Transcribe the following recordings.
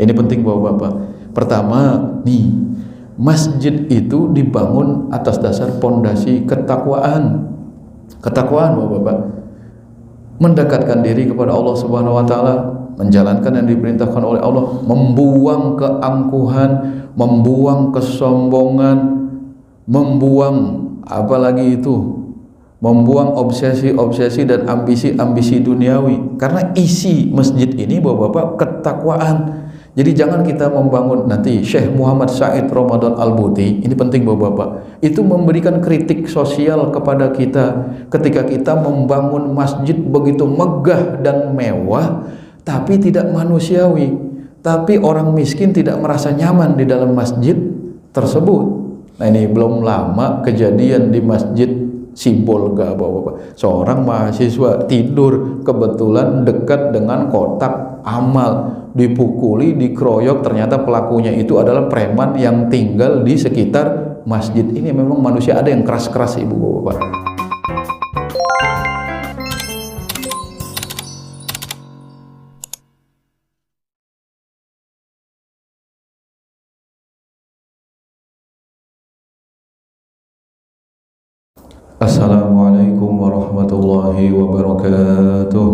Ini penting Bapak-bapak. Pertama nih, masjid itu dibangun atas dasar pondasi ketakwaan. Ketakwaan Bapak-bapak, mendekatkan diri kepada Allah Subhanahu wa taala, menjalankan yang diperintahkan oleh Allah, membuang keangkuhan, membuang kesombongan, membuang apalagi itu, membuang obsesi-obsesi dan ambisi-ambisi duniawi. Karena isi masjid ini Bapak-bapak ketakwaan. Jadi jangan kita membangun, nanti Syekh Muhammad Said Ramadan Al-Buti, ini penting Bapak-bapak, itu memberikan kritik sosial kepada kita ketika kita membangun masjid begitu megah dan mewah tapi tidak manusiawi, tapi orang miskin tidak merasa nyaman di dalam masjid tersebut. Nah ini belum lama kejadian di masjid Sibolga Bapak-bapak, seorang mahasiswa tidur kebetulan dekat dengan kotak amal, dipukuli, dikeroyok, ternyata pelakunya itu adalah preman yang tinggal di sekitar masjid ini. Memang manusia ada yang keras-keras Ibu Bapak. Assalamualaikum warahmatullahi wabarakatuh.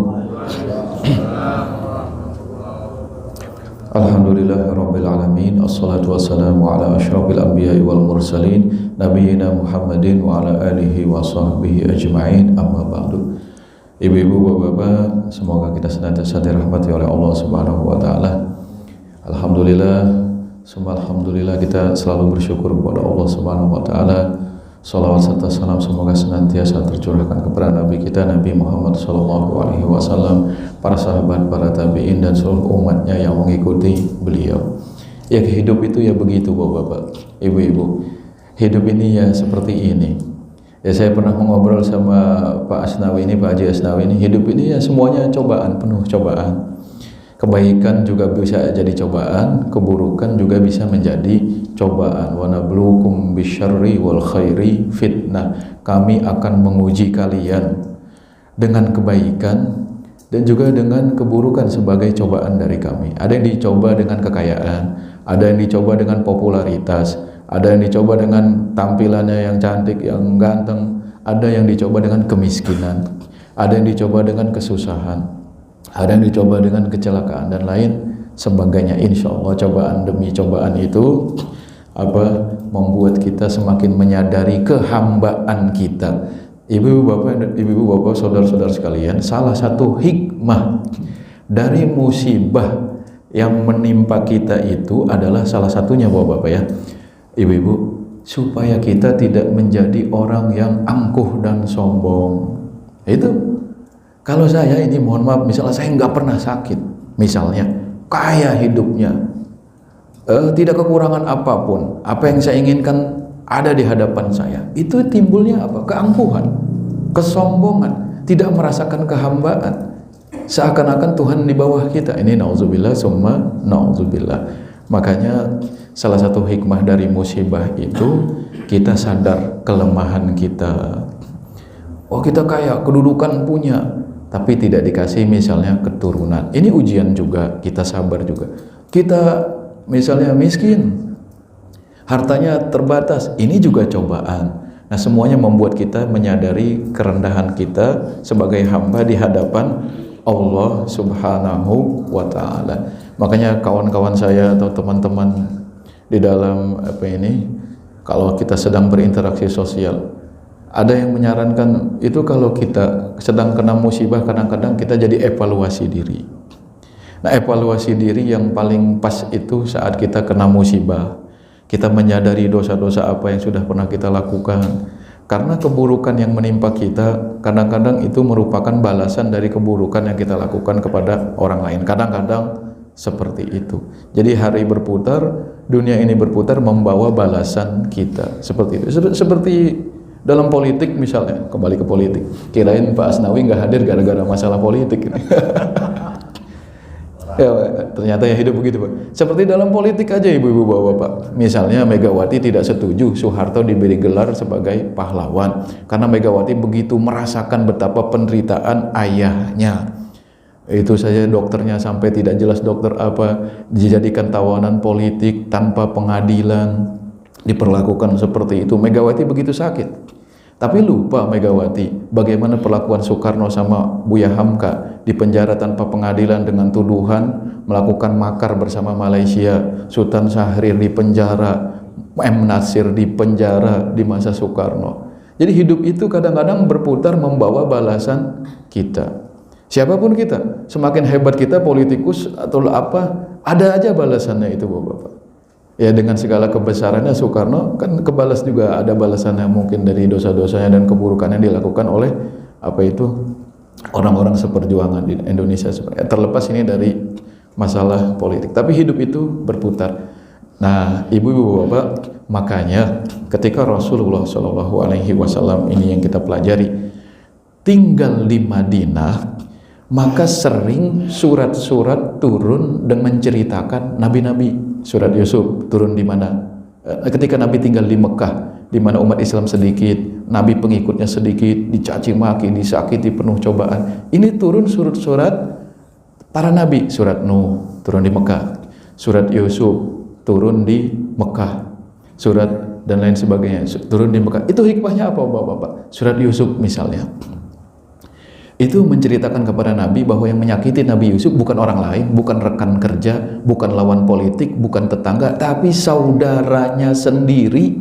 Alhamdulillahirabbil alamin, assalatu wassalamu ala asyrafil anbiya'i wal mursalin nabiyina Muhammadin wa ala alihi wa sahbihi ajma'in, amma ba'du. Ibu-ibu, bapak-bapak, semoga kita senantiasa dirahmati oleh Allah Subhanahu wa taala. Alhamdulillah kita selalu bersyukur kepada Allah Subhanahu wa taala. Salawat serta salam semoga senantiasa tercurahkan kepada Nabi kita Nabi Muhammad SAW, para sahabat, para tabi'in dan seluruh umatnya yang mengikuti beliau. Ya, hidup itu ya begitu bapak-bapak, ibu-ibu. Hidup ini ya seperti ini. Ya saya pernah mengobrol sama Pak Asnawi ini, Pak Haji Asnawi ini. Hidup ini ya semuanya cobaan, penuh cobaan. Kebaikan juga bisa jadi cobaan, keburukan juga bisa menjadi cobaan. Wa nabluukum bisyarri wal khairi fitnah. Kami akan menguji kalian dengan kebaikan dan juga dengan keburukan sebagai cobaan dari kami. Ada yang dicoba dengan kekayaan, ada yang dicoba dengan popularitas, ada yang dicoba dengan tampilannya yang cantik, yang ganteng, ada yang dicoba dengan kemiskinan, ada yang dicoba dengan kesusahan, ada yang dicoba dengan kecelakaan dan lain sebagainya. Insya Allah cobaan demi cobaan itu membuat kita semakin menyadari kehambaan kita. Ibu-ibu bapak, saudara-saudara sekalian, salah satu hikmah dari musibah yang menimpa kita itu adalah salah satunya bapak-bapak ya, ibu-ibu, supaya kita tidak menjadi orang yang angkuh dan sombong. Itu kalau saya ini, mohon maaf, misalnya saya nggak pernah sakit, misalnya kaya hidupnya, tidak kekurangan apapun, apa yang saya inginkan ada di hadapan saya, itu timbulnya apa? Keangkuhan, kesombongan, tidak merasakan kehambaan, seakan-akan Tuhan di bawah kita. Ini nauzubillah summa nauzubillah. Makanya salah satu hikmah dari musibah itu kita sadar kelemahan kita. Oh kita kaya, kedudukan punya, tapi tidak dikasih misalnya keturunan. Ini ujian juga, kita sabar juga. Kita misalnya miskin, hartanya terbatas, ini juga cobaan. Nah semuanya membuat kita menyadari kerendahan kita sebagai hamba di hadapan Allah Subhanahu wa ta'ala. Makanya kawan-kawan saya atau teman-teman di dalam kalau kita sedang berinteraksi sosial, ada yang menyarankan itu kalau kita sedang kena musibah, kadang-kadang kita jadi evaluasi diri. Nah evaluasi diri yang paling pas itu saat kita kena musibah, kita menyadari dosa-dosa apa yang sudah pernah kita lakukan. Karena keburukan yang menimpa kita kadang-kadang itu merupakan balasan dari keburukan yang kita lakukan kepada orang lain. Kadang-kadang seperti itu. Jadi hari berputar, dunia ini berputar membawa balasan kita. Seperti itu. Seperti dalam politik misalnya, kembali ke politik. Kirain Pak Asnawi nggak hadir gara-gara masalah politik. Ya, ternyata ya hidup begitu Pak. Seperti dalam politik aja ibu-ibu bapak-bapak. Misalnya Megawati tidak setuju Soeharto diberi gelar sebagai pahlawan karena Megawati begitu merasakan betapa penderitaan ayahnya. Itu saja dokternya sampai tidak jelas dokter apa, dijadikan tawanan politik tanpa pengadilan, diperlakukan seperti itu. Megawati begitu sakit. Tapi lupa Megawati bagaimana perlakuan Soekarno sama Buya Hamka di penjara tanpa pengadilan dengan tuduhan melakukan makar bersama Malaysia. Sultan Syahrir di penjara, M. Nasir di penjara di masa Soekarno. Jadi hidup itu kadang-kadang berputar membawa balasan kita. Siapapun kita, semakin hebat kita politikus atau apa, ada aja balasannya itu Bapak-bapak. Ya dengan segala kebesarannya Soekarno kan kebalas juga, ada balasannya mungkin dari dosa-dosanya dan keburukan yang dilakukan oleh apa itu orang-orang seperjuangan di Indonesia. Terlepas ini dari masalah politik, tapi hidup itu berputar. Nah, ibu-ibu bapak, makanya ketika Rasulullah SAW ini yang kita pelajari tinggal di Madinah, maka sering surat-surat turun dan menceritakan nabi-nabi. Surat Yusuf turun di mana? Ketika Nabi tinggal di Mekah, di mana umat Islam sedikit, Nabi pengikutnya sedikit, dicaci maki, disakiti, penuh cobaan. Ini turun surat-surat para nabi. Surat Nuh turun di Mekah, surat Yusuf turun di Mekah, surat dan lain sebagainya turun di Mekah. Itu hikmahnya apa Bapak-bapak? Surat Yusuf misalnya, itu menceritakan kepada Nabi bahwa yang menyakiti Nabi Yusuf bukan orang lain, bukan rekan kerja, bukan lawan politik, bukan tetangga, tapi saudaranya sendiri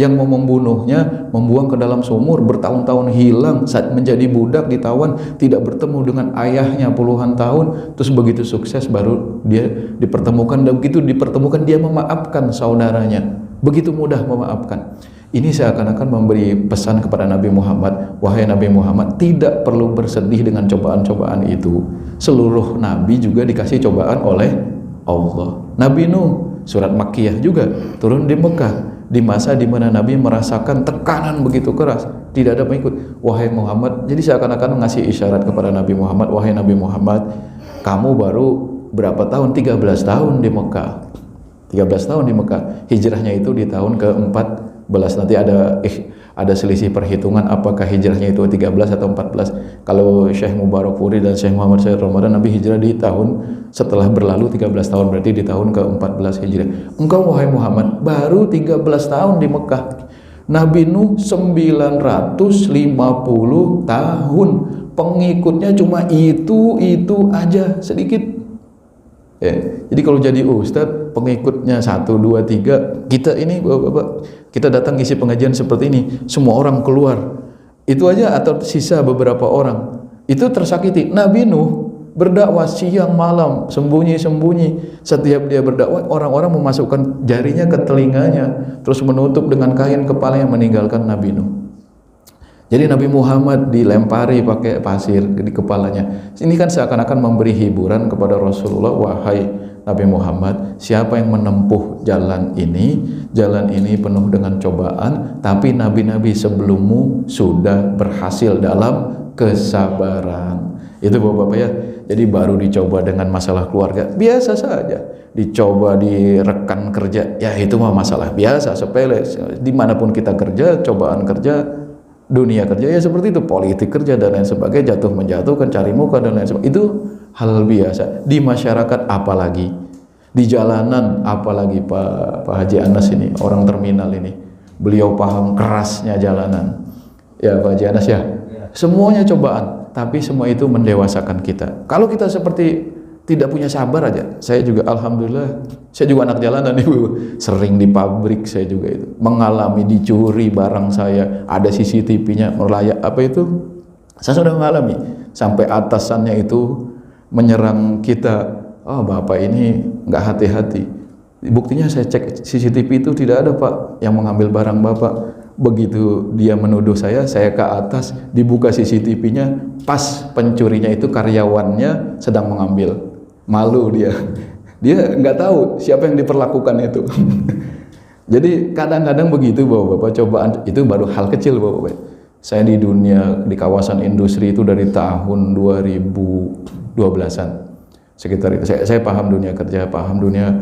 yang mau membunuhnya, membuang ke dalam sumur, bertahun-tahun hilang, saat menjadi budak ditawan, tidak bertemu dengan ayahnya puluhan tahun, terus begitu sukses baru dia dipertemukan, dan begitu dipertemukan dia memaafkan saudaranya, begitu mudah memaafkan. Ini seakan-akan memberi pesan kepada Nabi Muhammad, wahai Nabi Muhammad, tidak perlu bersedih dengan cobaan-cobaan itu. Seluruh Nabi juga dikasih cobaan oleh Allah. Nabi Nuh, surat Makkiyah juga turun di Mekah, di masa di mana Nabi merasakan tekanan begitu keras, tidak ada pengikut. Wahai Muhammad, jadi seakan-akan ngasih isyarat kepada Nabi Muhammad, wahai Nabi Muhammad, kamu baru berapa tahun? 13 tahun di Mekah. 13 tahun di Mekah. Hijrahnya itu di tahun ke-4 nanti ada selisih perhitungan apakah hijrahnya itu 13 atau 14. Kalau Syekh Mubarak Furi dan Syekh Muhammad Sayyid Ramadan, Nabi hijrah di tahun setelah berlalu 13 tahun, berarti di tahun ke-14 hijrah. Engkau wahai Muhammad baru 13 tahun di Mekah. Nabi Nuh 950 tahun, pengikutnya cuma itu aja, sedikit. Jadi kalau jadi ustadz pengikutnya 1, 2, 3, kita ini Bapak-bapak, kita datang isi pengajian seperti ini, semua orang keluar itu aja atau sisa beberapa orang itu tersakiti. Nabi Nuh berdakwah siang malam, sembunyi-sembunyi. Setiap dia berdakwah, orang-orang memasukkan jarinya ke telinganya, terus menutup dengan kain kepalanya, meninggalkan Nabi Nuh. Jadi Nabi Muhammad dilempari pakai pasir di kepalanya. Ini kan seakan-akan memberi hiburan kepada Rasulullah, wahai Nabi Muhammad, siapa yang menempuh jalan ini penuh dengan cobaan, tapi nabi-nabi sebelummu sudah berhasil dalam kesabaran. Itu Bapak-bapak ya. Jadi baru dicoba dengan masalah keluarga, biasa saja. Dicoba di rekan kerja, ya itu mah masalah biasa, sepele. Dimanapun kita kerja, cobaan kerja, dunia kerja ya seperti itu, politik kerja dan lain sebagainya, jatuh menjatuhkan, cari muka dan lain sebagainya, itu hal biasa. Di masyarakat apalagi, di jalanan apalagi. Pak Haji Anas ini orang terminal ini, beliau paham kerasnya jalanan ya Pak Haji Anas ya. Semuanya cobaan, tapi semua itu mendewasakan kita. Kalau kita seperti tidak punya sabar aja, saya juga alhamdulillah, saya juga anak jalanan ibu, sering di pabrik saya juga itu mengalami dicuri barang saya, ada CCTV-nya melayak apa itu, saya sudah mengalami sampai atasannya itu menyerang kita, oh bapak ini nggak hati-hati, buktinya saya cek CCTV itu tidak ada pak yang mengambil barang bapak. Begitu dia menuduh saya ke atas, dibuka CCTV-nya, pas pencurinya itu karyawannya sedang mengambil. Malu dia nggak tahu siapa yang diperlakukan itu. Jadi kadang-kadang begitu Bapak-bapak, cobaan itu baru hal kecil Bapak-bapak. Saya di dunia, di kawasan industri itu dari tahun 2012-an sekitar itu. Saya paham dunia kerja, paham dunia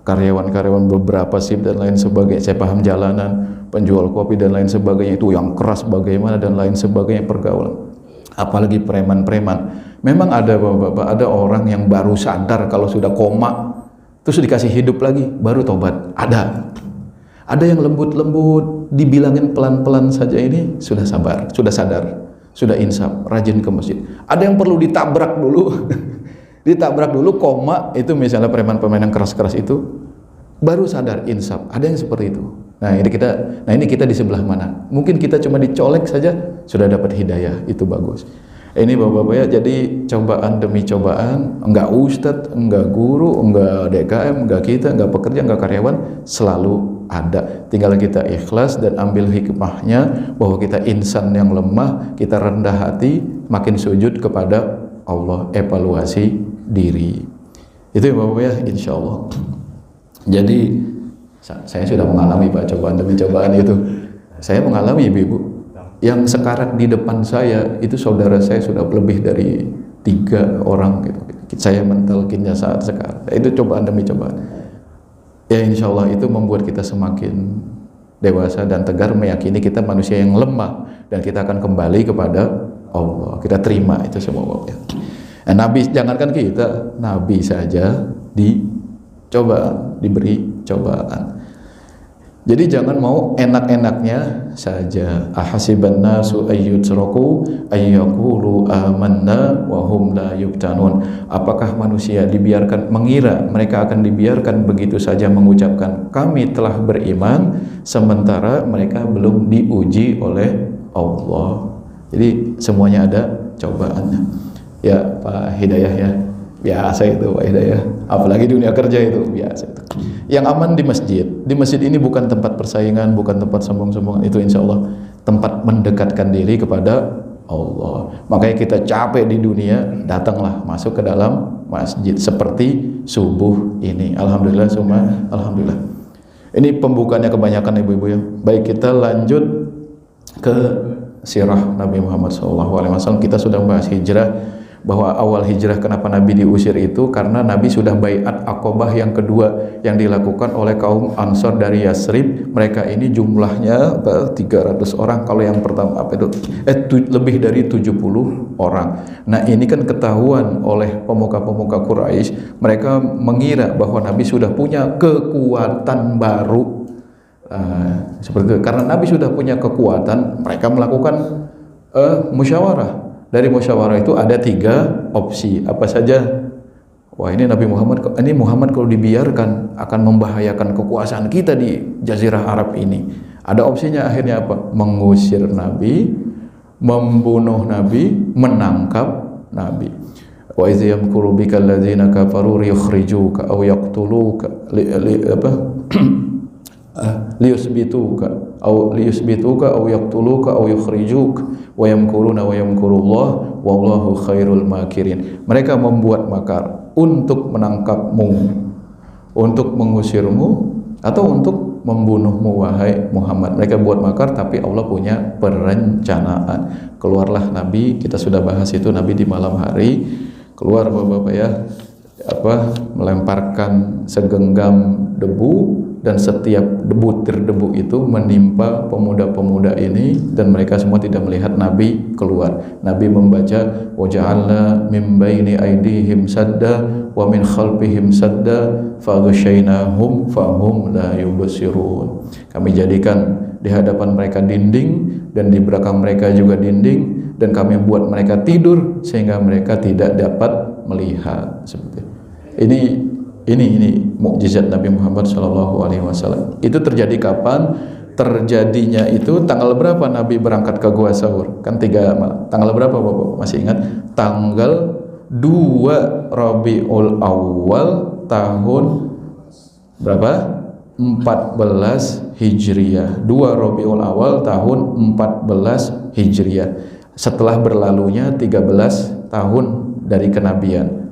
karyawan-karyawan beberapa shift dan lain sebagainya. Saya paham jalanan, penjual kopi dan lain sebagainya, itu yang keras bagaimana dan lain sebagainya, pergaulan. Apalagi preman-preman. Memang ada bapak-bapak, ada orang yang baru sadar kalau sudah koma, terus dikasih hidup lagi, baru tobat. Ada yang lembut-lembut, dibilangin pelan-pelan saja ini sudah sabar, sudah sadar, sudah insaf, rajin ke masjid. Ada yang perlu ditabrak dulu, ditabrak dulu koma, itu misalnya preman-preman yang keras-keras itu, baru sadar insaf. Ada yang seperti itu. Nah ini kita di sebelah mana? Mungkin kita cuma dicolek saja sudah dapat hidayah, itu bagus. Ini bapak-bapak ya, jadi cobaan demi cobaan, enggak ustadz, enggak guru, enggak DKM, enggak kita, enggak pekerja, enggak karyawan, selalu ada. Tinggal kita ikhlas dan ambil hikmahnya bahwa kita insan yang lemah, kita rendah hati, makin sujud kepada Allah, evaluasi diri. Itu ya bapak ya, insya Allah. Jadi saya sudah mengalami Pak cobaan demi cobaan itu. Saya mengalami ibu-ibu. Yang sekarat di depan saya itu saudara saya sudah lebih dari 3 orang gitu. Saya mentalkinnya saat sekarang. Itu cobaan demi cobaan. Ya insya Allah itu membuat kita semakin dewasa dan tegar, meyakini kita manusia yang lemah dan kita akan kembali kepada Allah. Kita terima itu semua ya. Nah, Nabi, jangankan kita, Nabi saja diberi cobaan. Jadi jangan mau enak-enaknya saja. Ahasiban nasu ayyutraku ayyaqulu amanna wa hum la yuftanun. Apakah manusia dibiarkan mengira mereka akan dibiarkan begitu saja mengucapkan kami telah beriman sementara mereka belum diuji oleh Allah. Jadi semuanya ada cobaannya. Ya Pak Hidayah ya. Biasa itu Pak Hidayah, apalagi dunia kerja itu biasa itu. Yang aman di masjid. Di masjid ini bukan tempat persaingan, bukan tempat sombong-sombongan, itu insya Allah tempat mendekatkan diri kepada Allah. Makanya kita capek di dunia, datanglah masuk ke dalam masjid seperti subuh ini. Alhamdulillah, semua alhamdulillah. Ini pembukanya kebanyakan ibu-ibu ya. Baik, kita lanjut ke sirah Nabi Muhammad SAW. Kita sudah membahas hijrah, bahwa awal hijrah kenapa Nabi diusir itu karena Nabi sudah baiat Aqobah yang kedua yang dilakukan oleh kaum Ansor dari Yasrib. Mereka ini jumlahnya 300 orang, kalau yang pertama lebih dari 70 orang. Nah ini kan ketahuan oleh pemuka-pemuka Quraisy, mereka mengira bahwa Nabi sudah punya kekuatan baru. Seperti itu. Karena Nabi sudah punya kekuatan, mereka melakukan musyawarah. Dari musyawarah itu ada 3 opsi. Apa saja? Wah ini Muhammad kalau dibiarkan akan membahayakan kekuasaan kita di Jazirah Arab ini. Ada opsinya akhirnya apa? Mengusir Nabi, membunuh Nabi, menangkap Nabi. Wa idh yamkuru bikal ladzina kafaru yukhrijuka aw yaqtuluka liyusbituka aw yaqtuluka aw yukhrijuk wa yamkuruna wa yamkurullah wallahu khairul makirin. Mereka membuat makar untuk menangkapmu, untuk mengusirmu, atau untuk membunuhmu wahai Muhammad. Mereka buat makar, tapi Allah punya perencanaan. Keluarlah Nabi, kita sudah bahas itu, Nabi di malam hari keluar bapak-bapak ya, melemparkan segenggam debu, dan setiap butir debu itu menimpa pemuda-pemuda ini dan mereka semua tidak melihat Nabi keluar. Nabi membaca waja'alna min baini aydihim sadda wa min khalfihim sadda faghshaynahum fahum la yubsirun. Kami jadikan di hadapan mereka dinding dan di belakang mereka juga dinding, dan kami buat mereka tidur sehingga mereka tidak dapat melihat. Seperti ini mukjizat Nabi Muhammad SAW. Itu terjadi kapan? Terjadinya itu tanggal berapa Nabi berangkat ke Gua Saur? Kan 3 tanggal berapa Bapak masih ingat? Tanggal 2 Rabiul Awal tahun berapa? 14 Hijriah. 2 Rabiul Awal tahun 14 Hijriah. Setelah berlalunya 13 tahun dari kenabian.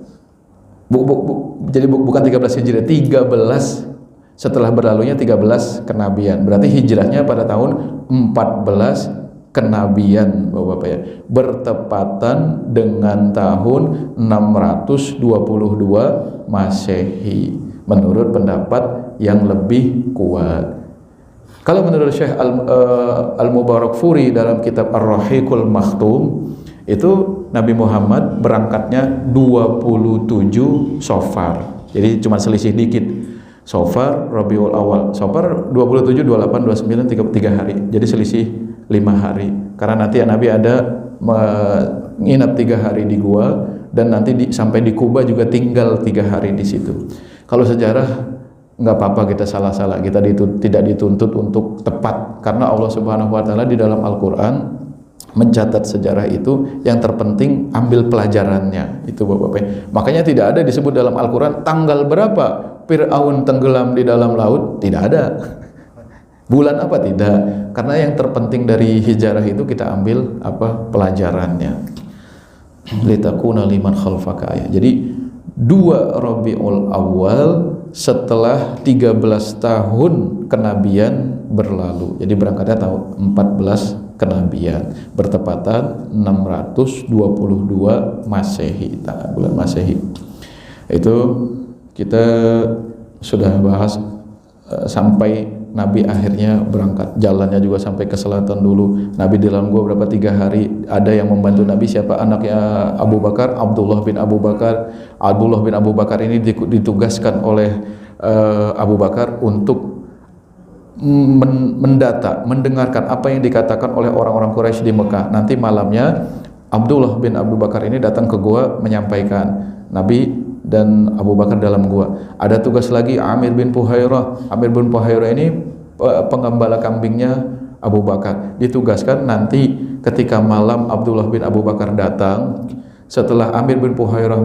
Jadi bukan 13 Hijriah, 13 setelah berlalunya 13 kenabian. Berarti hijrahnya pada tahun 14 kenabian Bapak-bapak ya. Bertepatan dengan tahun 622 Masehi menurut pendapat yang lebih kuat. Kalau menurut Syekh Al-Mubarakfuri dalam kitab Ar-Rahiqul Makhtum, itu Nabi Muhammad berangkatnya 27 Safar. Jadi cuma selisih dikit. Safar, Rabiul Awal. Safar 27, 28, 29, 3 hari. Jadi selisih 5 hari. Karena nanti Nabi ada menginap 3 hari di gua, dan nanti sampai di Kuba juga tinggal 3 hari di situ. Kalau sejarah nggak apa-apa kita salah-salah, kita tidak dituntut untuk tepat, karena Allah Subhanahu wa Ta'ala di dalam Al-Quran mencatat sejarah itu. Yang terpenting ambil pelajarannya, itu Bapak-Bapak. Makanya tidak ada disebut dalam Al-Quran tanggal berapa Fir'aun tenggelam di dalam laut, tidak ada. Bulan apa, tidak. Karena yang terpenting dari hijarah itu kita ambil apa pelajarannya. Litakuna liman khalfaka ayat. Jadi 2 Rabiul Awal setelah 13 tahun kenabian berlalu. Jadi berangkatnya tahun 14 kenabian, bertepatan 622 Masehi, bulan Masehi. Itu kita sudah bahas sampai Nabi akhirnya berangkat. Jalannya juga sampai ke selatan dulu. Nabi di dalam gua berapa 3 hari. Ada yang membantu Nabi, siapa? Anaknya Abu Bakar, Abdullah bin Abu Bakar. Abdullah bin Abu Bakar ini ditugaskan oleh Abu Bakar untuk mendata, mendengarkan apa yang dikatakan oleh orang-orang Quraisy di Mekah. Nanti malamnya Abdullah bin Abu Bakar ini datang ke gua menyampaikan. Nabi dan Abu Bakar dalam gua. Ada tugas lagi Amir bin Fuhairah. Amir bin Fuhairah ini penggembala kambingnya Abu Bakar. Ditugaskan nanti ketika malam Abdullah bin Abu Bakar datang, setelah Amir bin Fuhairah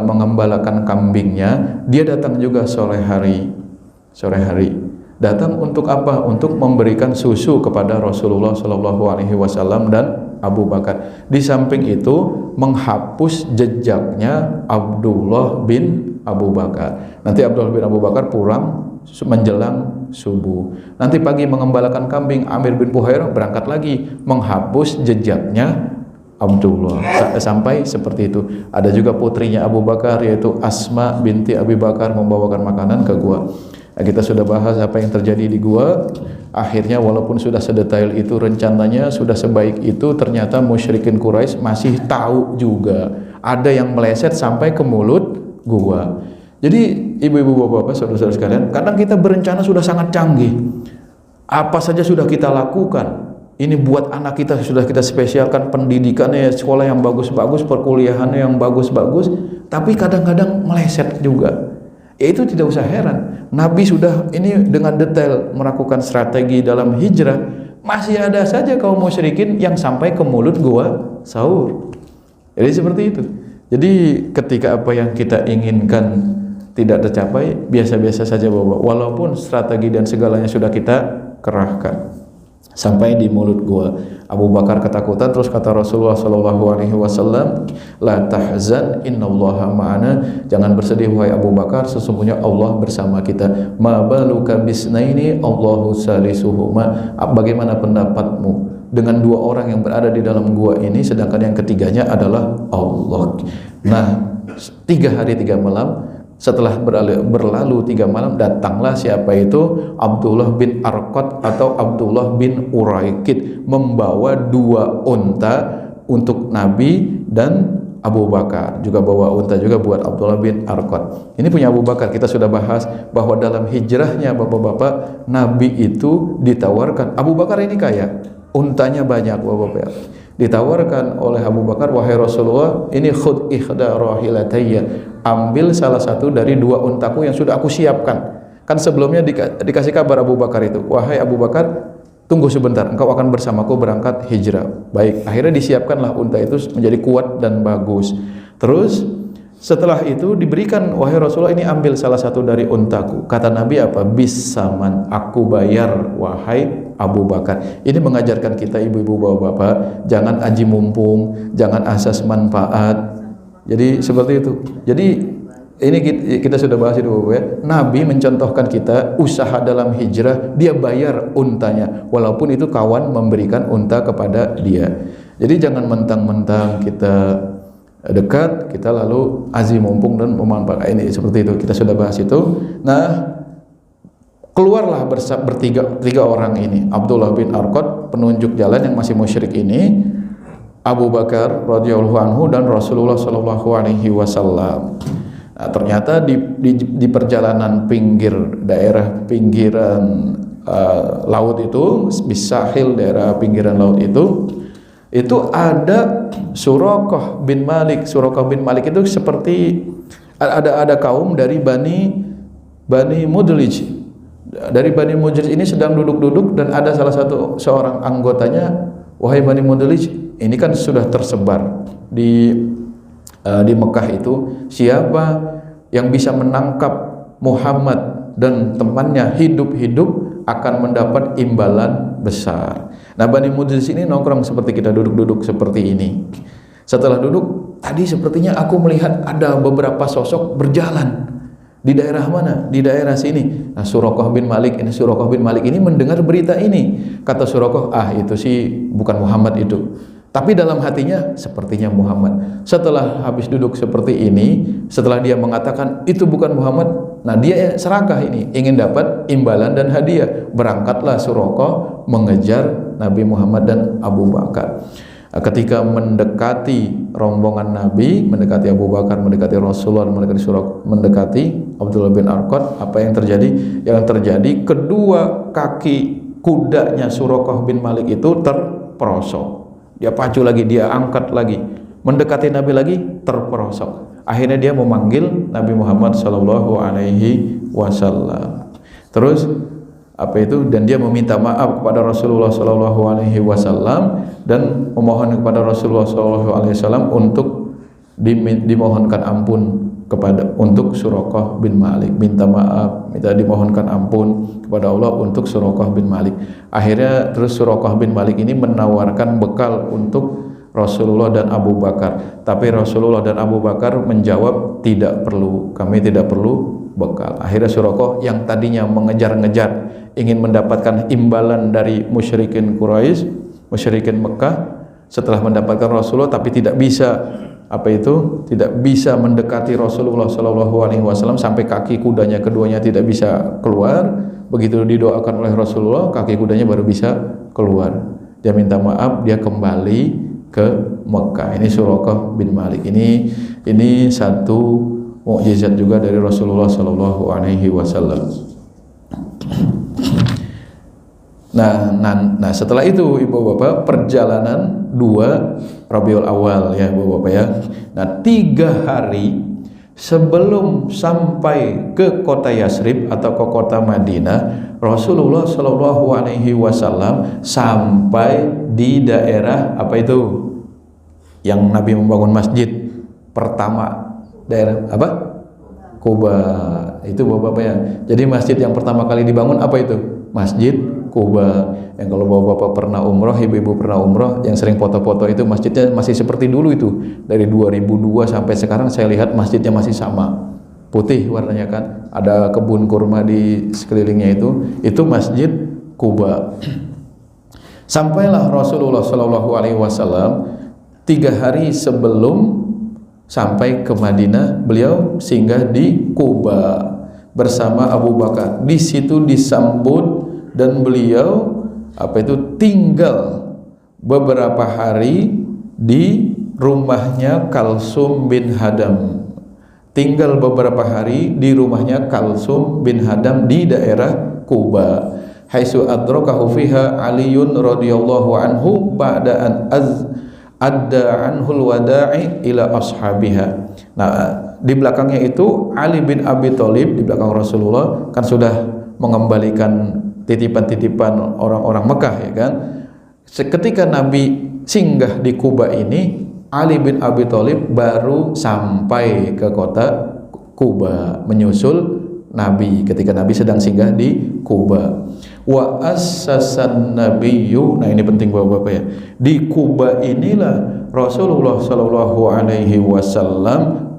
mengembalakan kambingnya, dia datang juga sore hari. Datang untuk apa? Untuk memberikan susu kepada Rasulullah SAW dan Abu Bakar. Di samping itu menghapus jejaknya Abdullah bin Abu Bakar. Nanti Abdullah bin Abu Bakar pulang menjelang subuh. Nanti pagi mengembalakan kambing, Amir bin Fuhairah berangkat lagi menghapus jejaknya Abdullah. Sampai seperti itu. Ada juga putrinya Abu Bakar, yaitu Asma binti Abi Bakar, membawakan makanan ke gua. Nah, kita sudah bahas apa yang terjadi di gua. Akhirnya walaupun sudah sedetail itu rencananya, sudah sebaik itu, ternyata musyrikin Quraisy masih tahu juga. Ada yang meleset sampai ke mulut gua. Jadi ibu-ibu, bapak-bapak, saudara-saudara sekalian, kadang kita berencana sudah sangat canggih. Apa saja sudah kita lakukan. Ini buat anak kita sudah kita spesialkan pendidikannya, sekolah yang bagus-bagus, perkuliahannya yang bagus-bagus, tapi kadang-kadang meleset juga. Ya itu tidak usah heran. Nabi sudah ini dengan detail melakukan strategi dalam hijrah, masih ada saja kaum musyrikin yang sampai ke mulut gua Saur. Jadi seperti itu. Jadi ketika apa yang kita inginkan tidak tercapai, biasa-biasa saja Bapak. Walaupun strategi dan segalanya sudah kita kerahkan. Sampai di mulut gua. Abu Bakar ketakutan, terus kata Rasulullah SAW, la tahzan innallaha ma'ana. Jangan bersedih wahai Abu Bakar, sesungguhnya Allah bersama kita. Ma baluka bisnaini Allahu salisuhuma. Bagaimana pendapatmu dengan 2 orang yang berada di dalam gua ini, sedangkan yang ketiganya adalah Allah. Nah, 3 hari 3 malam setelah berlalu 3 malam, datanglah siapa itu? Abdullah bin Arqad atau Abdullah bin Uraikid, membawa 2 unta untuk Nabi dan Abu Bakar. Juga bawa unta juga buat Abdullah bin Arqad. Ini punya Abu Bakar. Kita sudah bahas bahwa dalam hijrahnya bapak-bapak, Nabi itu ditawarkan. Abu Bakar ini kaya, untanya banyak bapak-bapak. Ditawarkan oleh Abu Bakar, wahai Rasulullah, ini khud ikhda rahilatayya, ambil salah satu dari 2 untaku yang sudah aku siapkan. Kan sebelumnya dikasih kabar Abu Bakar itu, wahai Abu Bakar, tunggu sebentar, engkau akan bersamaku berangkat hijrah. Baik, akhirnya disiapkanlah unta itu menjadi kuat dan bagus. Terus setelah itu diberikan, wahai Rasulullah, ini ambil salah satu dari untaku. Kata Nabi apa? Bisaman, aku bayar wahai Abu Bakar. Ini mengajarkan kita ibu-ibu, bapak-bapak, jangan aji mumpung, jangan asas manfaat. Jadi seperti itu. Jadi ini kita sudah bahas itu Bapak ya. Nabi mencontohkan kita usaha dalam hijrah, dia bayar untanya walaupun itu kawan memberikan unta kepada dia. Jadi jangan mentang-mentang kita dekat, kita lalu azi mumpung dan memanfaatkan ini, seperti itu. Kita sudah bahas itu. Nah, keluarlah tiga orang ini, Abdullah bin Arqad, penunjuk jalan yang masih musyrik ini, Abu Bakar radhiyallahu anhu dan Rasulullah sallallahu alaihi wasallam. Nah, ternyata di perjalanan daerah pinggiran laut itu, bisahil, daerah pinggiran laut itu ada Suraqah bin Malik. Suraqah bin Malik itu seperti ada kaum dari Bani Mudlij. Dari Bani Mudlij ini sedang duduk-duduk dan ada seorang anggotanya, wahai Bani Mudlij, ini kan sudah tersebar di Mekah itu, siapa yang bisa menangkap Muhammad dan temannya hidup-hidup akan mendapat imbalan besar. Nah, Bani Mudlij ini nongkrong seperti kita duduk-duduk seperti ini. Setelah duduk, tadi sepertinya aku melihat ada beberapa sosok berjalan. Di daerah mana? Di daerah sini. Nah, Suraqah bin Malik ini mendengar berita ini. Kata Suraqah, itu sih bukan Muhammad itu. Tapi dalam hatinya sepertinya Muhammad. Setelah habis duduk seperti ini, setelah dia mengatakan itu bukan Muhammad, nah dia serakah ini, ingin dapat imbalan dan hadiah. Berangkatlah Suraqah mengejar Nabi Muhammad dan Abu Bakar. Ketika mendekati rombongan Nabi, mendekati Abu Bakar, mendekati Rasulullah, mendekati Abdullah bin Arqad, apa yang terjadi? Yang terjadi, kedua kaki kudanya Suraqah bin Malik itu terperosok. Dia pacu lagi, dia angkat lagi, mendekati Nabi lagi, terperosok. Akhirnya dia memanggil Nabi Muhammad sallallahu alaihi wasallam. Terus dan dia meminta maaf kepada Rasulullah sallallahu alaihi wasallam dan memohon kepada Rasulullah sallallahu alaihi wasallam untuk dimohonkan ampun untuk Suraqah bin Malik. Minta maaf, dimohonkan ampun kepada Allah untuk Suraqah bin Malik. Akhirnya terus Suraqah bin Malik ini menawarkan bekal untuk Rasulullah dan Abu Bakar. Tapi Rasulullah dan Abu Bakar menjawab, tidak perlu, kami tidak perlu bekal. Akhirnya Suraqah yang tadinya mengejar-ngejar, ingin mendapatkan imbalan dari musyrikin Quraisy, musyrikin Mekah, setelah mendapatkan Rasulullah tapi tidak bisa tidak bisa mendekati Rasulullah sallallahu alaihi wasallam sampai kaki kudanya keduanya tidak bisa keluar. Begitu didoakan oleh Rasulullah, kaki kudanya baru bisa keluar. Dia minta maaf, dia kembali ke Mekah. Ini Suraqah bin Malik. Ini satu mukjizat juga dari Rasulullah sallallahu alaihi wasallam. Nah, setelah itu Ibu Bapak, perjalanan 2 Rabiul Awal ya Ibu Bapak ya. Nah, 3 hari sebelum sampai ke kota Yasrib atau ke kota Madinah, Rasulullah Shallallahu Alaihi Wasallam sampai di daerah yang Nabi membangun masjid pertama, daerah Quba. Itu Bapak ya. Jadi masjid yang pertama kali dibangun Masjid Quba. Yang kalau Bapak pernah umroh, ibu-ibu pernah umroh, yang sering foto-foto itu masjidnya masih seperti dulu itu. Dari 2002 sampai sekarang saya lihat masjidnya masih sama, putih warnanya kan. Ada kebun kurma di sekelilingnya itu Masjid Quba. Sampailah Rasulullah Shallallahu Alaihi Wasallam 3 hari sebelum sampai ke Madinah, beliau singgah di Quba bersama Abu Bakar. Di situ disambut dan beliau tinggal beberapa hari di rumahnya Kalsum bin Hadam. Tinggal beberapa hari di rumahnya Kalsum bin Hadam di daerah Quba. Haitsu adrakahu fiha Aliun radhiyallahu anhu ba'da an adda anhul wada'i ila ashabiha. Nah, di belakangnya itu Ali bin Abi Thalib, di belakang Rasulullah kan sudah mengembalikan titipan-titipan orang-orang Mekah ya kan. Ketika Nabi singgah di Quba ini, Ali bin Abi Thalib baru sampai ke kota Quba menyusul Nabi ketika Nabi sedang singgah di Quba. Wa assasan nabiyyu, nah ini penting Bapak-bapak ya. Di Quba inilah Rasulullah sallallahu alaihi wasallam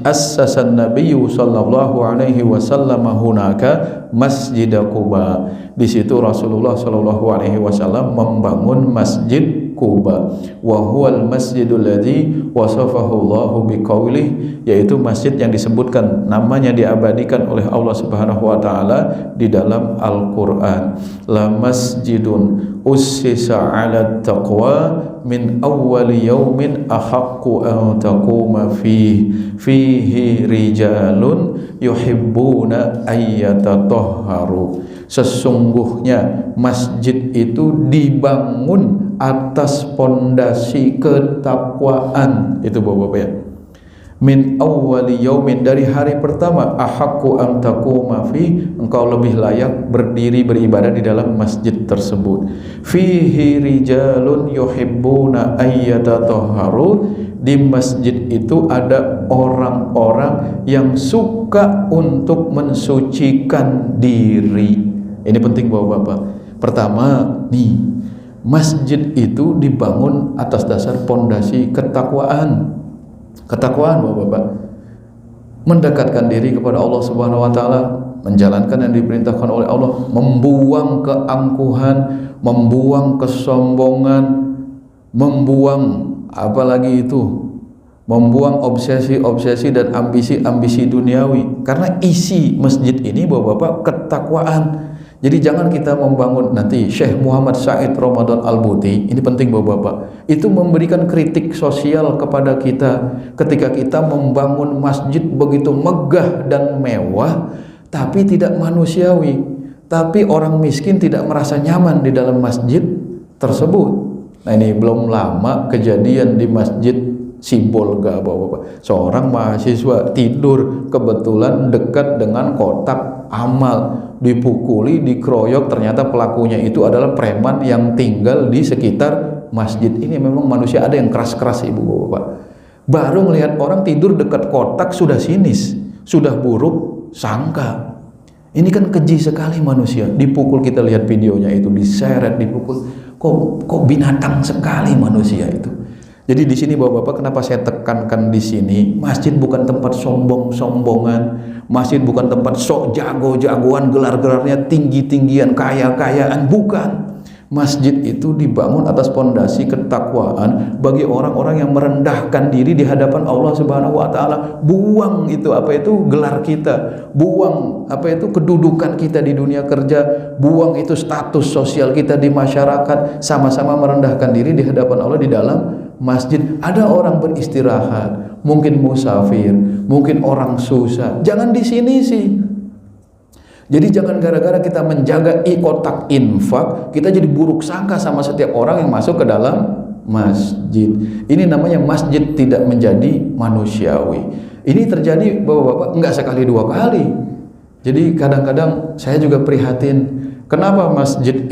assasan nabiyyu sallallahu alaihi wasallam hunaka Masjid Quba. Di situ Rasulullah sallallahu alaihi wasallam membangun Masjid Quba. Wa huwal masjidul ladzi wasafahu Allahu biqaulih, yaitu masjid yang disebutkan namanya diabadikan oleh Allah Subhanahu wa taala di dalam Al-Qur'an. La masjidun ussisa 'ala taqwa min awwali yaumin ahaqqu an taquma fihi rijalun yuhibbuna ayyatatahharu. Sesungguhnya masjid itu dibangun atas pondasi ketakwaan. Itu Bapak-bapak ya. Min awwali yaumin, dari hari pertama, ahaqqu an taquma fi, engkau lebih layak berdiri beribadah di dalam masjid tersebut. Fihi rijalun yuhibbuna ayyatatahharu, di masjid itu ada orang-orang yang suka untuk mensucikan diri. Ini penting Bapak-bapak. Pertama nih, masjid itu dibangun atas dasar pondasi ketakwaan. Ketakwaan Bapak-bapak, mendekatkan diri kepada Allah Subhanahu wa taala, menjalankan yang diperintahkan oleh Allah, membuang keangkuhan, membuang kesombongan, membuang apalagi itu, membuang obsesi-obsesi dan ambisi-ambisi duniawi. Karena isi masjid ini Bapak-bapak ketakwaan. Jadi jangan kita membangun, nanti Syekh Muhammad Said Ramadan Al-Buti, ini penting Bapak-bapak, itu memberikan kritik sosial kepada kita ketika kita membangun masjid begitu megah dan mewah tapi tidak manusiawi, tapi orang miskin tidak merasa nyaman di dalam masjid tersebut. Nah ini belum lama kejadian di masjid Sibolga Bapak-bapak, seorang mahasiswa tidur kebetulan dekat dengan kotak amal, dipukuli, dikeroyok, ternyata pelakunya itu adalah preman yang tinggal di sekitar masjid ini. Memang manusia ada yang keras-keras Ibu Bapak. Baru melihat orang tidur dekat kotak sudah sinis, sudah buruk sangka. Ini kan keji sekali manusia. Dipukul, kita lihat videonya itu, diseret, dipukul. Kok binatang sekali manusia itu. Jadi di sini Bapak-bapak, kenapa saya tekankan di sini, masjid bukan tempat sombong-sombongan, masjid bukan tempat sok jago-jagoan, gelar-gelarnya tinggi-tinggian, kaya-kayaan, bukan. Masjid itu dibangun atas pondasi ketakwaan bagi orang-orang yang merendahkan diri di hadapan Allah Subhanahu wa taala. Buang itu apa itu gelar kita, buang apa itu kedudukan kita di dunia kerja, buang itu status sosial kita di masyarakat, sama-sama merendahkan diri di hadapan Allah di dalam masjid. Ada orang beristirahat, mungkin musafir, mungkin orang susah, jangan di sini sih. Jadi jangan gara-gara kita menjaga kotak infak, kita jadi buruk sangka sama setiap orang yang masuk ke dalam masjid. Ini namanya masjid tidak menjadi manusiawi. Ini terjadi Bapak-bapak enggak sekali dua kali. Jadi kadang-kadang saya juga prihatin, kenapa masjid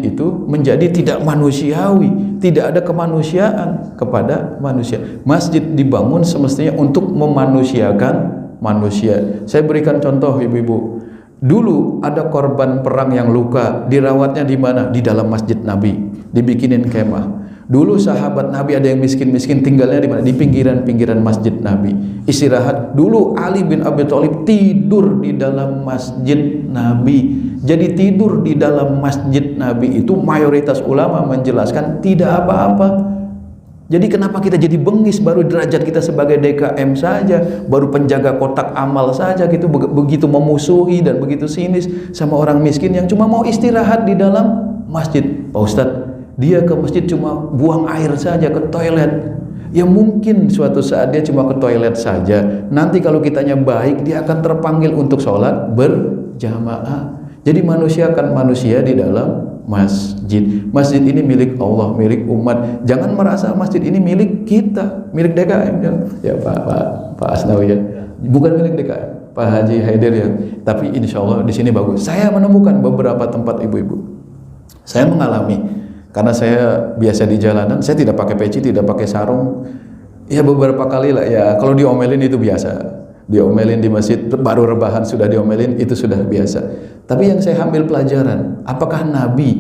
itu menjadi tidak manusiawi, tidak ada kemanusiaan kepada manusia. Masjid dibangun semestinya untuk memanusiakan manusia. Saya berikan contoh ibu-ibu. Dulu ada korban perang yang luka, dirawatnya di mana? Di dalam masjid Nabi, dibikinin kemah. Dulu sahabat Nabi ada yang miskin-miskin, tinggalnya di mana? Di pinggiran-pinggiran masjid Nabi. Istirahat. Dulu Ali bin Abi Thalib tidur di dalam masjid Nabi. Jadi tidur di dalam masjid Nabi itu mayoritas ulama menjelaskan tidak apa-apa. Jadi kenapa kita jadi bengis, baru derajat kita sebagai DKM saja, baru penjaga kotak amal saja gitu, begitu memusuhi dan begitu sinis sama orang miskin yang cuma mau istirahat di dalam masjid. Pak Ustadz, dia ke masjid cuma buang air saja, ke toilet. Ya mungkin suatu saat dia cuma ke toilet saja, nanti kalau kitanya baik dia akan terpanggil untuk sholat berjamaah. Jadi manusia akan manusia di dalam masjid. Masjid ini milik Allah, milik umat. Jangan merasa masjid ini milik kita, milik DKM. Ya Pak Asnawi ya, bukan milik DKM, Pak Haji Haider ya. Tapi insya Allah di sini bagus. Saya menemukan beberapa tempat ibu-ibu. Saya mengalami, karena saya biasa di jalanan, saya tidak pakai peci, tidak pakai sarung. Ya beberapa kali lah ya. Kalau diomelin itu biasa. Diomelin di masjid, baru rebahan sudah diomelin, itu sudah biasa. Tapi yang saya ambil pelajaran, apakah Nabi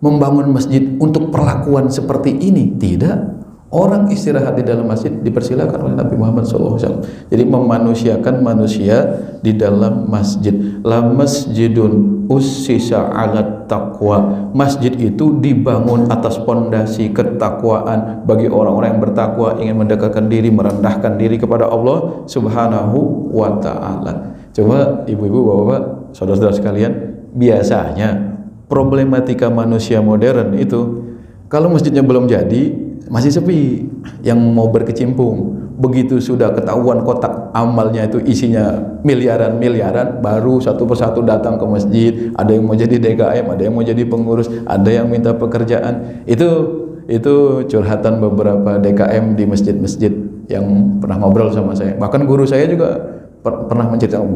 membangun masjid untuk perlakuan seperti ini? Tidak. Orang istirahat di dalam masjid dipersilakan oleh Nabi Muhammad SAW. Jadi memanusiakan manusia di dalam masjid. La masjidun ussisa 'alat taqwa. Masjid itu dibangun atas pondasi ketakwaan bagi orang-orang yang bertakwa, ingin mendekatkan diri, merendahkan diri kepada Allah Subhanahu wa taala. Coba ibu-ibu, bapak-bapak, saudara-saudara sekalian, biasanya problematika manusia modern itu Kalau masjidnya belum jadi, masih sepi yang mau berkecimpung. Begitu sudah ketahuan kotak amalnya itu isinya miliaran-miliaran, baru satu persatu datang ke masjid. Ada yang mau jadi DKM, ada yang mau jadi pengurus, ada yang minta pekerjaan. Itu curhatan beberapa DKM di masjid-masjid yang pernah ngobrol sama saya. Bahkan guru saya juga pernah menceritakan,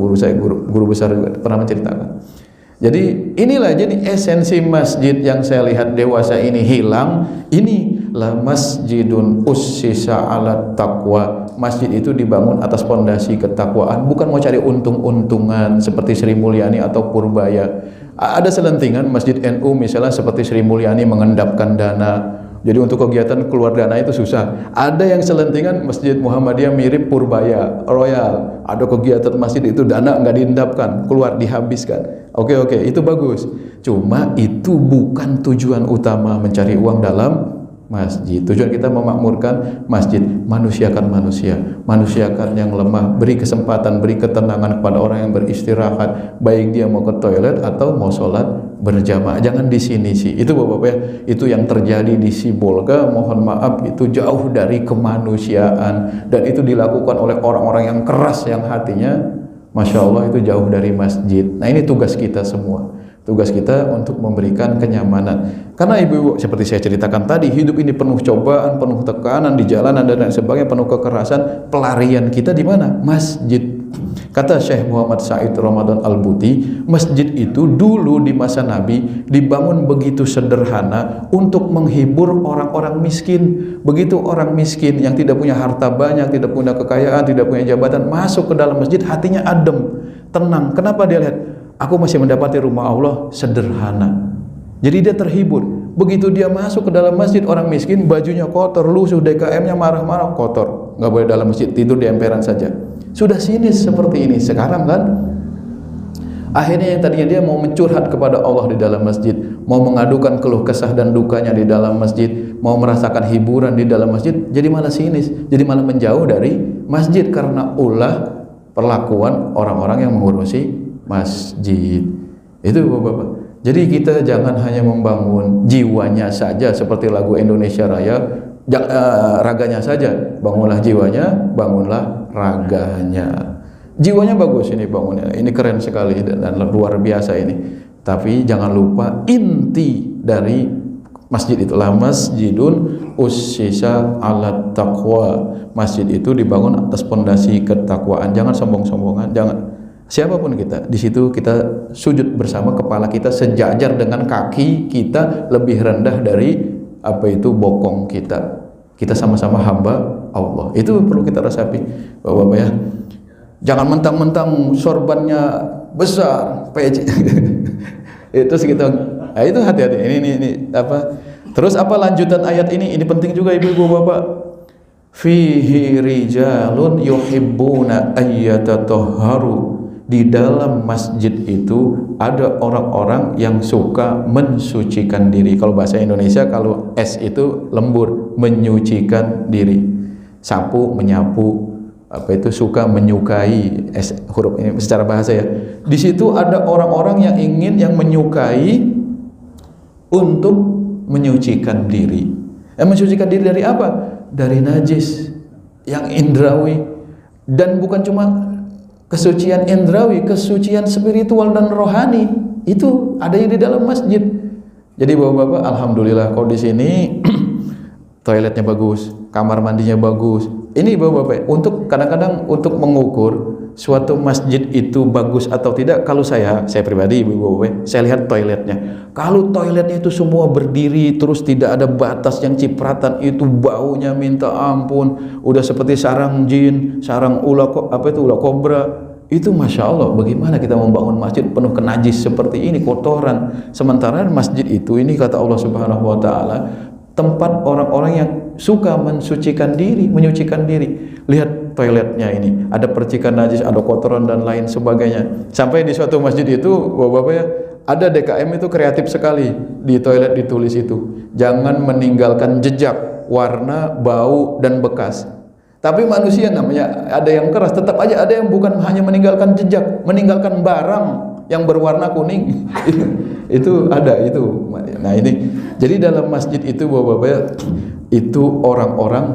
guru besar juga pernah menceritakan. Jadi inilah jadi esensi masjid yang saya lihat dewasa ini hilang. Inilah masjidun ussisa ala taqwa. Masjid itu dibangun atas pondasi ketakwaan, bukan mau cari untung-untungan seperti Sri Mulyani atau Purbaya. Ada selentingan masjid NU misalnya seperti Sri Mulyani mengendapkan dana. Jadi untuk kegiatan keluar dana itu susah. Ada yang selentingan Masjid Muhammadiyah mirip Purbaya Royal. Ada kegiatan masjid itu dana nggak diendapkan, keluar dihabiskan. Oke, itu bagus. Cuma itu bukan tujuan utama mencari uang dalam masjid. Tujuan kita memakmurkan masjid, manusiakan manusia, manusiakan yang lemah, beri kesempatan, beri ketenangan kepada orang yang beristirahat, baik dia mau ke toilet atau mau sholat berjamaah. Jangan di sini sih. Itu Bapak-bapak ya, itu yang terjadi di Sibolga, mohon maaf itu jauh dari kemanusiaan, dan itu dilakukan oleh orang-orang yang keras yang hatinya, Masya Allah, itu jauh dari masjid. Nah, ini tugas kita semua. Tugas kita untuk memberikan kenyamanan. Karena ibu-ibu seperti saya ceritakan tadi, hidup ini penuh cobaan, penuh tekanan di jalanan dan lain sebagainya, penuh kekerasan. Pelarian kita di mana? Masjid. Kata Syekh Muhammad Said Ramadan Al-Buti, masjid itu dulu di masa Nabi dibangun begitu sederhana untuk menghibur orang-orang miskin. Begitu orang miskin yang tidak punya harta banyak, tidak punya kekayaan, tidak punya jabatan, masuk ke dalam masjid, hatinya adem, tenang. Kenapa? Dia lihat, aku masih mendapati rumah Allah sederhana. Jadi dia terhibur. Begitu dia masuk ke dalam masjid, orang miskin bajunya kotor, lusuh, DKM-nya marah-marah, kotor, nggak boleh dalam masjid, tidur di emperan saja. Sudah sinis seperti ini sekarang kan. Akhirnya yang tadinya dia mau mencurhat kepada Allah di dalam masjid, mau mengadukan keluh kesah dan dukanya di dalam masjid, mau merasakan hiburan di dalam masjid, jadi malah sinis, jadi malah menjauh dari masjid karena ulah perlakuan orang-orang yang mengurusi masjid. Itu Bapak-bapak. Jadi kita jangan hanya membangun jiwanya saja seperti lagu Indonesia Raya, raganya saja. Bangunlah jiwanya, bangunlah raganya. Jiwanya bagus ini bangunnya, ini keren sekali dan luar biasa ini. Tapi jangan lupa inti dari masjid itulah masjidun ussisa ala taqwa. Masjid itu dibangun atas pondasi ketakwaan. Jangan sombong-sombongan, jangan. Siapapun kita, di situ kita sujud bersama, kepala kita sejajar dengan kaki kita, lebih rendah dari apa itu bokong kita. Kita sama-sama hamba Allah. Itu perlu kita resapi, Bapak-bapak ya. Jangan mentang-mentang sorbannya besar, PC. Itu segitu. Nah, itu hati-hati. Ini apa? Terus apa lanjutan ayat ini? Ini penting juga ibu-ibu bapak. Fihi rijalun yuhibbuna ayyatatahharu. Di dalam masjid itu ada orang-orang yang suka mensucikan diri. Kalau bahasa Indonesia, kalau S itu lembur, menyucikan diri. Sapu, menyapu, apa itu suka menyukai, S huruf ini secara bahasa ya. Di situ ada orang-orang yang menyukai untuk menyucikan diri. Mensucikan diri dari apa? Dari najis yang indrawi, dan bukan cuma kesucian indrawi, kesucian spiritual dan rohani itu adanya di dalam masjid. Jadi bapak-bapak, alhamdulillah kalau di sini toiletnya bagus, kamar mandinya bagus. Ini bapak-bapak, untuk kadang-kadang untuk mengukur suatu masjid itu bagus atau tidak, kalau saya pribadi ibu-ibu, saya lihat toiletnya. Kalau toiletnya itu semua berdiri terus tidak ada batas yang cipratan, itu baunya minta ampun, udah seperti sarang jin, sarang ular kobra. Itu Masya Allah, bagaimana kita membangun masjid penuh kenajis seperti ini, kotoran. Sementara masjid itu, ini kata Allah Subhanahu wa Ta'ala, tempat orang-orang yang suka mensucikan diri, menyucikan diri. Lihat toiletnya ini, ada percikan najis, ada kotoran dan lain sebagainya. Sampai di suatu masjid itu, bapak-bapak ya, ada DKM itu kreatif sekali. Di toilet ditulis itu, jangan meninggalkan jejak, warna, bau, dan bekas. Tapi manusia namanya ada yang keras, tetap aja ada yang bukan hanya meninggalkan jejak, meninggalkan barang yang berwarna kuning. Itu ada itu. Nah ini, jadi dalam masjid itu Bapak-bapak, itu orang-orang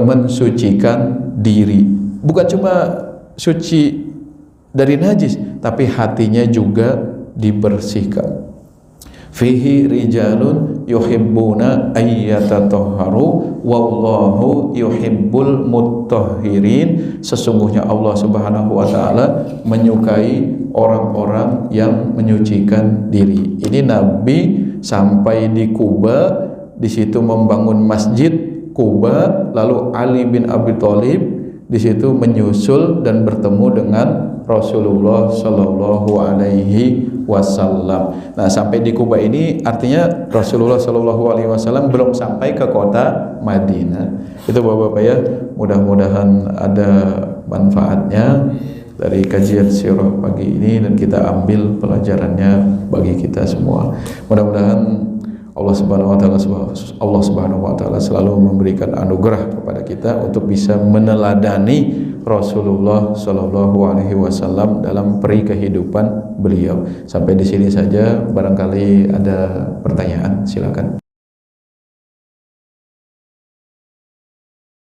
mensucikan diri. Bukan cuma suci dari najis, tapi hatinya juga dibersihkan. Fihi rijalun yuhibbuna ayyatatahharu wallahu yuhibbul mutahhirin. Sesungguhnya Allah Subhanahu wa taala menyukai orang-orang yang menyucikan diri. Ini Nabi sampai di Kuba, di situ membangun masjid Kuba, lalu Ali bin Abi Thalib di situ menyusul dan bertemu dengan Rasulullah Shallallahu Alaihi Wasallam. Nah, sampai di Kuba ini artinya Rasulullah Shallallahu Alaihi Wasallam belum sampai ke kota Madinah. Itu Bapak-bapak ya, mudah-mudahan ada manfaatnya dari kajian sirah pagi ini dan kita ambil pelajarannya bagi kita semua. Mudah-mudahan Allah Subhanahu wa taala selalu memberikan anugerah kepada kita untuk bisa meneladani Rasulullah Shallallahu Alaihi Wasallam dalam peri kehidupan beliau. Sampai di sini saja, barangkali ada pertanyaan, silakan.